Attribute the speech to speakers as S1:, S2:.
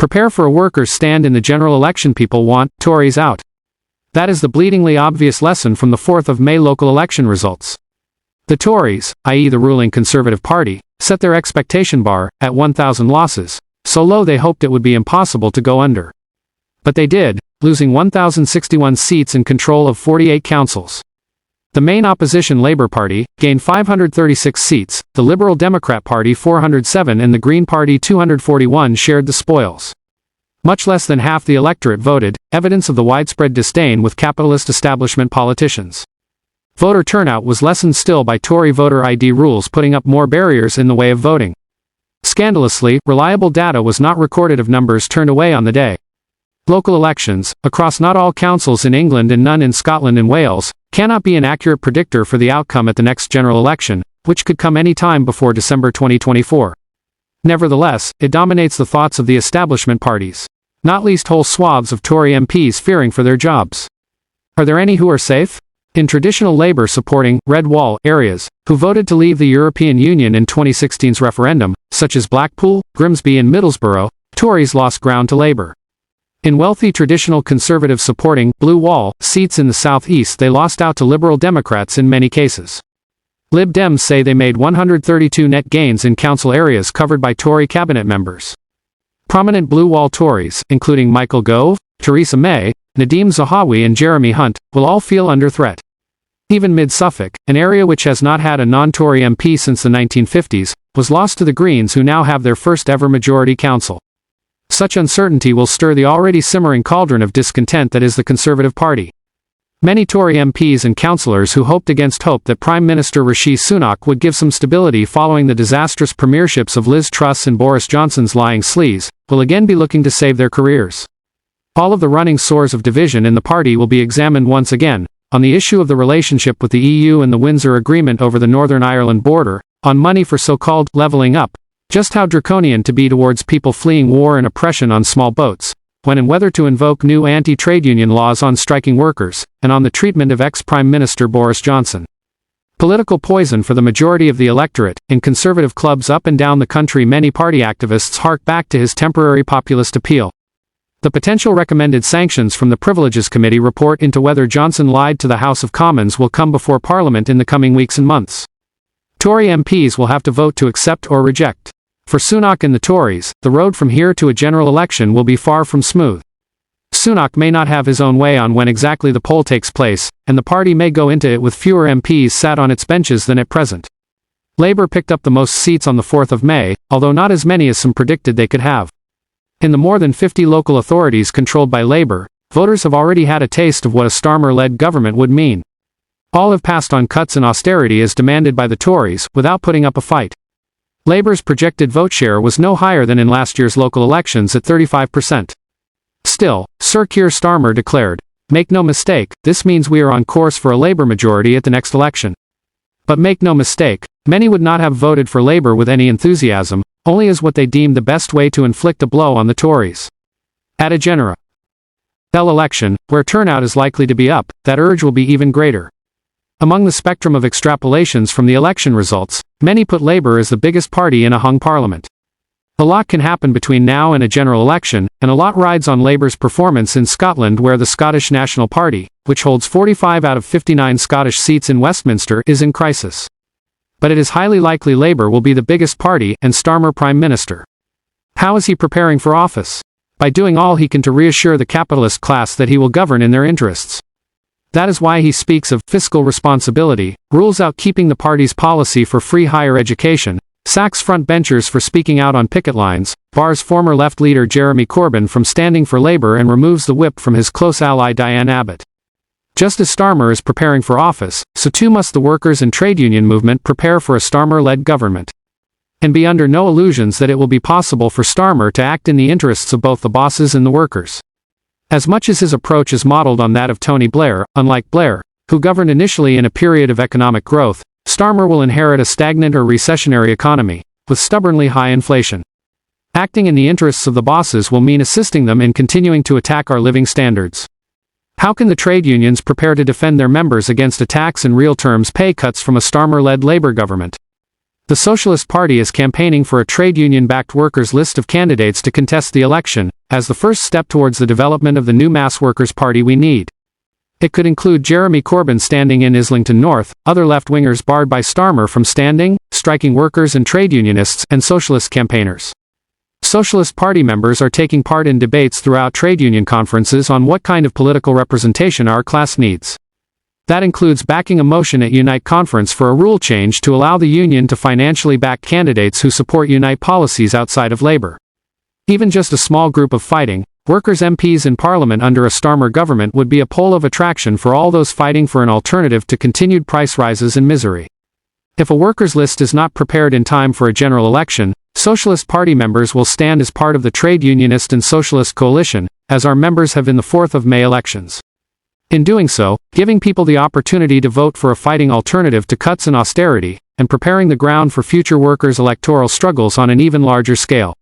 S1: Prepare for a workers' stand in the general election. People want Tories out. That is the bleedingly obvious lesson from the 4th of May local election results. The Tories, i.e. the ruling Conservative Party, set their expectation bar at 1,000 losses, so low they hoped it would be impossible to go under. But they did, losing 1,061 seats and control of 48 councils. The main opposition Labour Party gained 536 seats, the Liberal Democrat Party 407 and the Green Party 241 shared the spoils. Much less than half the electorate voted, evidence of the widespread disdain with capitalist establishment politicians. Voter turnout was lessened still by Tory voter ID rules putting up more barriers in the way of voting. Scandalously, reliable data was not recorded of numbers turned away on the day. Local elections, across not all councils in England and none in Scotland and Wales, cannot be an accurate predictor for the outcome at the next general election, which could come any time before December 2024. Nevertheless, it dominates the thoughts of the establishment parties, not least whole swathes of Tory MPs fearing for their jobs. Are there any who are safe? In traditional Labour-supporting Red Wall areas, who voted to leave the European Union in 2016's referendum, such as Blackpool, Grimsby and Middlesbrough, Tories lost ground to Labour. In wealthy traditional Conservative supporting Blue Wall seats in the southeast they lost out to Liberal Democrats in many cases. Lib Dems say they made 132 net gains in council areas covered by Tory cabinet members. Prominent Blue Wall Tories, including Michael Gove, Theresa May, Nadeem Zahawi and Jeremy Hunt, will all feel under threat. Even Mid-Suffolk, an area which has not had a non-Tory MP since the 1950s, was lost to the Greens who now have their first ever majority council. Such uncertainty will stir the already simmering cauldron of discontent that is the Conservative Party. Many Tory MPs and councillors who hoped against hope that Prime Minister Rishi Sunak would give some stability following the disastrous premierships of Liz Truss and Boris Johnson's lying sleaze, will again be looking to save their careers. All of the running sores of division in the party will be examined once again, on the issue of the relationship with the EU and the Windsor Agreement over the Northern Ireland border, on money for so-called levelling up, just how draconian to be towards people fleeing war and oppression on small boats, when and whether to invoke new anti-trade union laws on striking workers, and on the treatment of ex-Prime Minister Boris Johnson. Political poison for the majority of the electorate. In Conservative clubs up and down the country many party activists hark back to his temporary populist appeal. The potential recommended sanctions from the Privileges Committee report into whether Johnson lied to the House of Commons will come before Parliament in the coming weeks and months. Tory MPs will have to vote to accept or reject. For Sunak and the Tories, the road from here to a general election will be far from smooth. Sunak may not have his own way on when exactly the poll takes place, and the party may go into it with fewer MPs sat on its benches than at present. Labour picked up the most seats on the 4th of May, although not as many as some predicted they could have. In the more than 50 local authorities controlled by Labour, voters have already had a taste of what a Starmer-led government would mean. All have passed on cuts and austerity as demanded by the Tories, without putting up a fight. Labour's projected vote share was no higher than in last year's local elections at 35%. Still, Sir Keir Starmer declared, "Make no mistake, this means we are on course for a Labour majority at the next election." But make no mistake, many would not have voted for Labour with any enthusiasm, only as what they deemed the best way to inflict a blow on the Tories. At a general election, where turnout is likely to be up, that urge will be even greater. Among the spectrum of extrapolations from the election results, many put Labour as the biggest party in a hung parliament. A lot can happen between now and a general election, and a lot rides on Labour's performance in Scotland where the Scottish National Party, which holds 45 out of 59 Scottish seats in Westminster, is in crisis. But it is highly likely Labour will be the biggest party and Starmer Prime Minister. How is he preparing for office? By doing all he can to reassure the capitalist class that he will govern in their interests. That is why he speaks of fiscal responsibility, rules out keeping the party's policy for free higher education, sacks frontbenchers for speaking out on picket lines, bars former left leader Jeremy Corbyn from standing for Labour and removes the whip from his close ally Diane Abbott. Just as Starmer is preparing for office, so too must the workers and trade union movement prepare for a Starmer-led government. And be under no illusions that it will be possible for Starmer to act in the interests of both the bosses and the workers. As much as his approach is modeled on that of Tony Blair, unlike Blair, who governed initially in a period of economic growth, Starmer will inherit a stagnant or recessionary economy, with stubbornly high inflation. Acting in the interests of the bosses will mean assisting them in continuing to attack our living standards. How can the trade unions prepare to defend their members against attacks and real terms pay cuts from a Starmer-led Labour government? The Socialist Party is campaigning for a trade union-backed workers' list of candidates to contest the election, as the first step towards the development of the new mass workers' party we need. It could include Jeremy Corbyn standing in Islington North, other left-wingers barred by Starmer from standing, striking workers and trade unionists, and socialist campaigners. Socialist Party members are taking part in debates throughout trade union conferences on what kind of political representation our class needs. That includes backing a motion at Unite Conference for a rule change to allow the union to financially back candidates who support Unite policies outside of labor. Even just a small group of fighting, workers' MPs in Parliament under a Starmer government would be a pole of attraction for all those fighting for an alternative to continued price rises and misery. If a workers' list is not prepared in time for a general election, Socialist Party members will stand as part of the trade unionist and socialist coalition, as our members have in the 4th of May elections. In doing so, giving people the opportunity to vote for a fighting alternative to cuts and austerity, and preparing the ground for future workers' electoral struggles on an even larger scale.